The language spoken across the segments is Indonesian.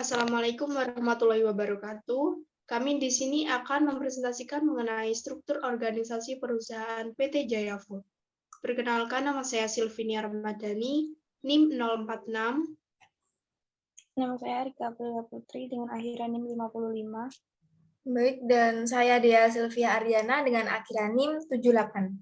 Assalamualaikum warahmatullahi wabarakatuh. Kami di sini akan mempresentasikan mengenai struktur organisasi perusahaan PT Jaya Food. Perkenalkan, nama saya Silvinia Ramadhani, NIM 046. Nama saya Rika Aprilia Putri dengan akhiran NIM 55. Baik, dan saya Dea Sylvia Aryana dengan akhiran NIM 78.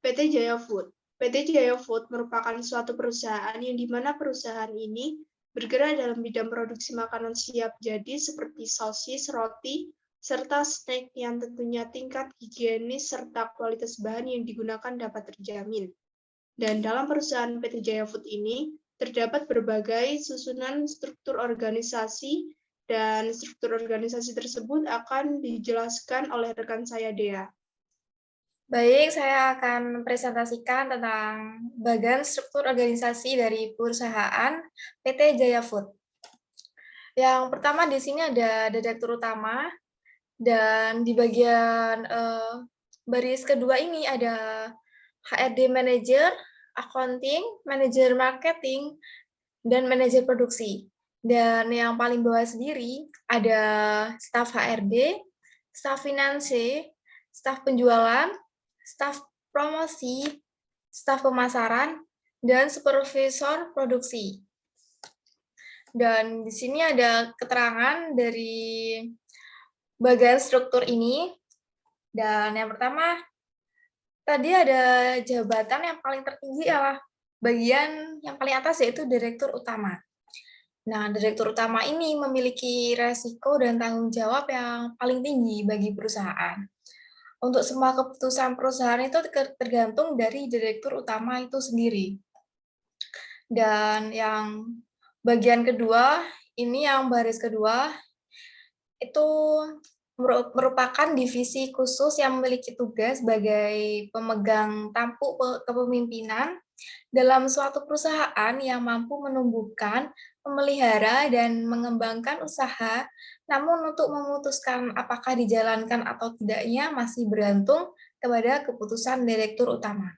PT Jaya Food. PT Jaya Food merupakan suatu perusahaan yang dimana perusahaan ini bergerak dalam bidang produksi makanan siap jadi seperti sosis, roti, serta snack yang tentunya tingkat higienis serta kualitas bahan yang digunakan dapat terjamin. Dan dalam perusahaan PT Jaya Food ini terdapat berbagai susunan struktur organisasi dan struktur organisasi tersebut akan dijelaskan oleh rekan saya Dea. Baik, saya akan presentasikan tentang bagian struktur organisasi dari perusahaan PT Jaya Food. Yang pertama di sini ada direktur utama, dan di bagian baris kedua ini ada HRD Manager, Accounting, Manager Marketing, dan Manajer Produksi. Dan yang paling bawah sendiri ada staf HRD, staf finansi, staf penjualan, staf promosi, staf pemasaran, dan supervisor produksi. Dan di sini ada keterangan dari bagian struktur ini. Dan yang pertama, tadi ada jabatan yang paling tertinggi adalah bagian yang paling atas, yaitu direktur utama. Nah, direktur utama ini memiliki resiko dan tanggung jawab yang paling tinggi bagi perusahaan. Untuk semua keputusan perusahaan itu tergantung dari direktur utama itu sendiri. Dan yang bagian kedua, ini yang baris kedua, itu merupakan divisi khusus yang memiliki tugas sebagai pemegang tampuk kepemimpinan dalam suatu perusahaan yang mampu menumbuhkan, memelihara, dan mengembangkan usaha, namun untuk memutuskan apakah dijalankan atau tidaknya masih bergantung kepada keputusan direktur utama.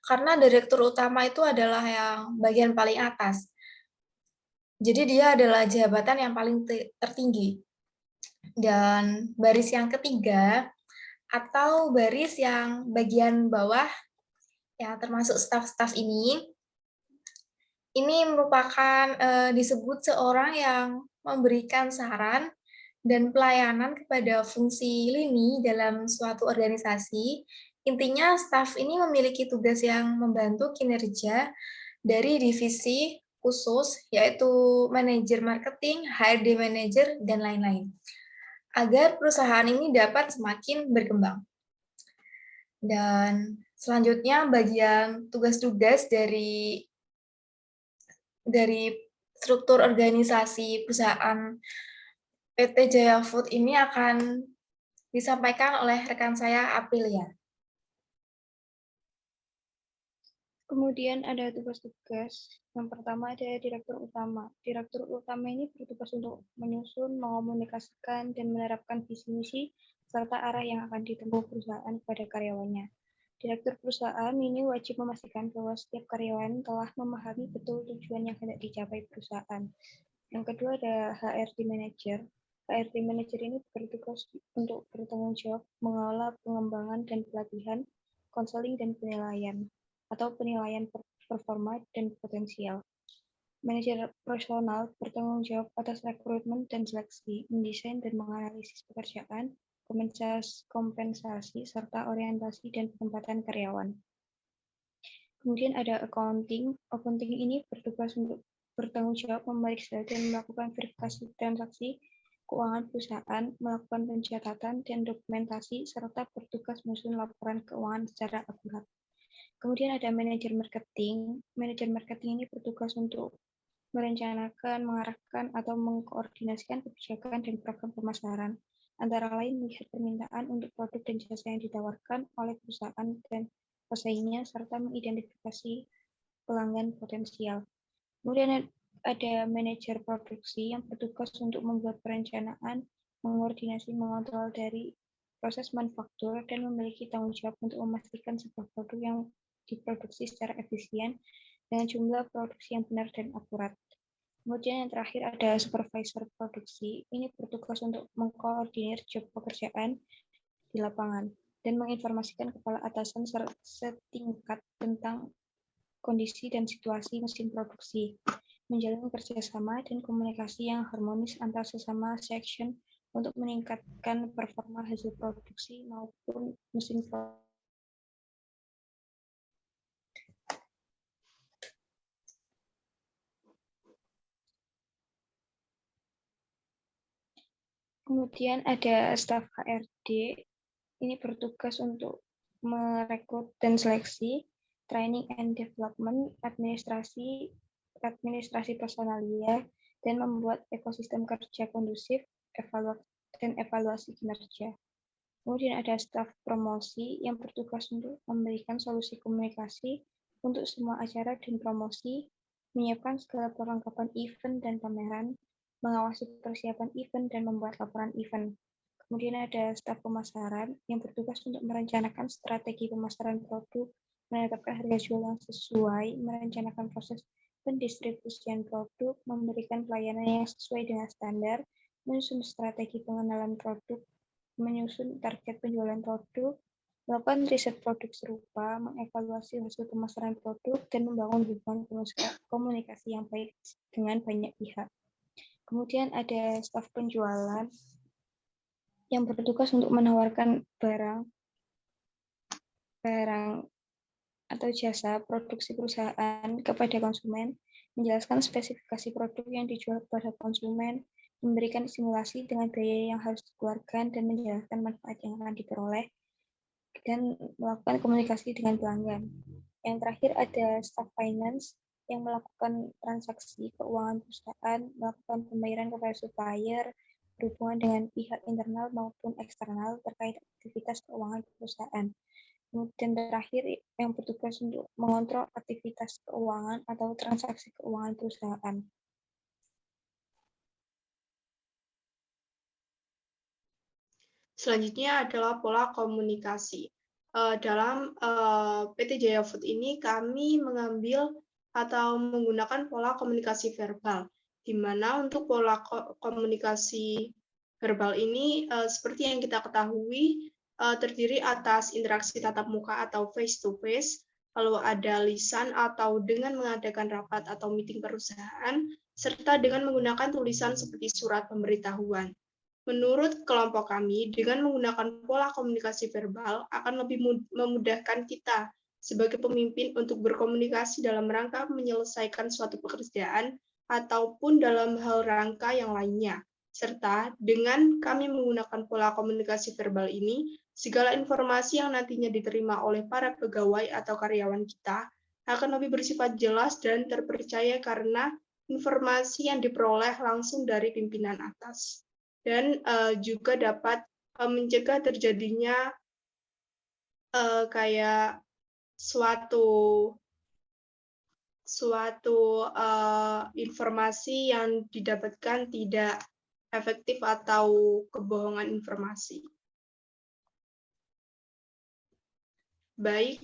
Karena direktur utama itu adalah yang bagian paling atas. Jadi dia adalah jabatan yang paling tertinggi. Dan baris yang ketiga, atau baris yang bagian bawah, ya termasuk staf-staf ini merupakan disebut seorang yang memberikan saran dan pelayanan kepada fungsi lini dalam suatu organisasi. Intinya, staf ini memiliki tugas yang membantu kinerja dari divisi khusus, yaitu manajer marketing, HRD manager, dan lain-lain, agar perusahaan ini dapat semakin berkembang. Dan selanjutnya, bagian tugas-tugas dari struktur organisasi perusahaan PT Jaya Food ini akan disampaikan oleh rekan saya, Aprilia. Kemudian ada tugas-tugas. Yang pertama ada direktur utama. Direktur utama ini bertugas untuk menyusun, mengomunikasikan, dan menerapkan visi misi serta arah yang akan ditempuh perusahaan kepada karyawannya. Direktur perusahaan ini wajib memastikan bahwa setiap karyawan telah memahami betul tujuan yang hendak dicapai perusahaan. Yang kedua ada HRD Manager. HRD Manager ini bertugas untuk bertanggung jawab mengelola pengembangan dan pelatihan, konseling dan penilaian, atau penilaian performa dan potensial. Manajer personal bertanggung jawab atas rekrutmen dan seleksi, mendesain dan menganalisis pekerjaan, kompensasi, serta orientasi dan penempatan karyawan. Kemudian ada accounting. Accounting ini bertugas untuk bertanggung jawab memeriksa dan melakukan verifikasi transaksi keuangan perusahaan, melakukan pencatatan dan dokumentasi, serta bertugas menyusun laporan keuangan secara akurat. Kemudian ada manajer marketing. Manajer marketing ini bertugas untuk merencanakan, mengarahkan, atau mengkoordinasikan kebijakan dan program pemasaran, antara lain melihat permintaan untuk produk dan jasa yang ditawarkan oleh perusahaan dan pesaingnya, serta mengidentifikasi pelanggan potensial. Kemudian ada manajer produksi yang bertugas untuk membuat perencanaan, mengkoordinasi, mengontrol dari proses manufaktur, dan memiliki tanggung jawab untuk memastikan sebuah produk yang diproduksi secara efisien dengan jumlah produksi yang benar dan akurat. Kemudian yang terakhir ada supervisor produksi. Ini bertugas untuk mengkoordinir job pekerjaan di lapangan dan menginformasikan kepala atasan setingkat tentang kondisi dan situasi mesin produksi, menjalin kerjasama dan komunikasi yang harmonis antar sesama section untuk meningkatkan performa hasil produksi maupun mesin produksi. Kemudian ada staf HRD, ini bertugas untuk merekrut dan seleksi, training and development, administrasi personalia, dan membuat ekosistem kerja kondusif, dan evaluasi kinerja. Kemudian ada staf promosi yang bertugas untuk memberikan solusi komunikasi untuk semua acara dan promosi, menyiapkan segala perlengkapan event dan pameran, mengawasi persiapan event dan membuat laporan event. Kemudian ada staf pemasaran yang bertugas untuk merencanakan strategi pemasaran produk, menetapkan harga jual yang sesuai, merencanakan proses pendistribusian produk, memberikan pelayanan yang sesuai dengan standar, menyusun strategi pengenalan produk, menyusun target penjualan produk, melakukan riset produk serupa, mengevaluasi hasil pemasaran produk, dan membangun hubungan komunikasi yang baik dengan banyak pihak. Kemudian ada staf penjualan yang bertugas untuk menawarkan barang atau jasa produksi perusahaan kepada konsumen, menjelaskan spesifikasi produk yang dijual kepada konsumen, memberikan simulasi dengan biaya yang harus dikeluarkan dan menjelaskan manfaat yang akan diperoleh, dan melakukan komunikasi dengan pelanggan. Yang terakhir ada staf finance yang melakukan transaksi keuangan perusahaan, melakukan pembayaran kepada supplier, berhubungan dengan pihak internal maupun eksternal terkait aktivitas keuangan perusahaan. Dan terakhir yang bertugas untuk mengontrol aktivitas keuangan atau transaksi keuangan perusahaan. Selanjutnya adalah pola komunikasi. Dalam PT Jaya Food ini kami mengambil atau menggunakan pola komunikasi verbal, di mana untuk pola komunikasi verbal ini seperti yang kita ketahui terdiri atas interaksi tatap muka atau face to face, lalu ada lisan atau dengan mengadakan rapat atau meeting perusahaan, serta dengan menggunakan tulisan seperti surat pemberitahuan. Menurut kelompok kami, dengan menggunakan pola komunikasi verbal akan lebih memudahkan kita sebagai pemimpin untuk berkomunikasi dalam rangka menyelesaikan suatu pekerjaan ataupun dalam hal rangka yang lainnya. Serta dengan kami menggunakan pola komunikasi verbal ini, segala informasi yang nantinya diterima oleh para pegawai atau karyawan kita akan lebih bersifat jelas dan terpercaya karena informasi yang diperoleh langsung dari pimpinan atas. Dan juga dapat mencegah terjadinya kayak suatu informasi yang didapatkan tidak efektif atau kebohongan informasi. Baik,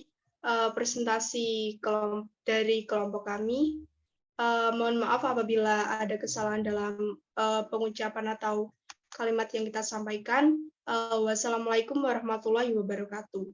presentasi dari kelompok kami. Mohon maaf apabila ada kesalahan dalam pengucapan atau kalimat yang kita sampaikan. Wassalamualaikum warahmatullahi wabarakatuh.